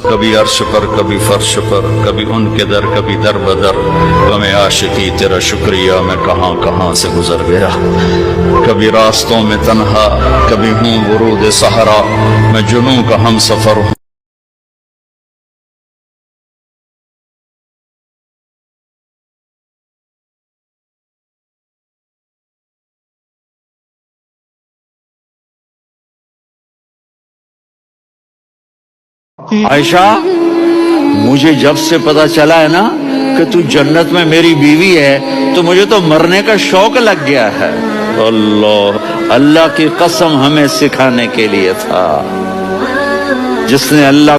कभी अर्श पर कभी फर्श पर, कभी उनके दर कभी दर बदर। गमे आशिकी तेरा शुक्रिया मैं कहां कहां से गुजर गया। कभी रास्तों में तन्हा, कभी हूं वरूद सहरा, मैं जुनूं का हम सफर हूं। आयशा, मुझे जब से पता चला है ना कि तू जन्नत में मेरी बीवी है, तो मुझे तो मरने का शौक लग गया है। अल्लाह अल्लाह की कसम हमें सिखाने के लिए था, जिसने अल्लाह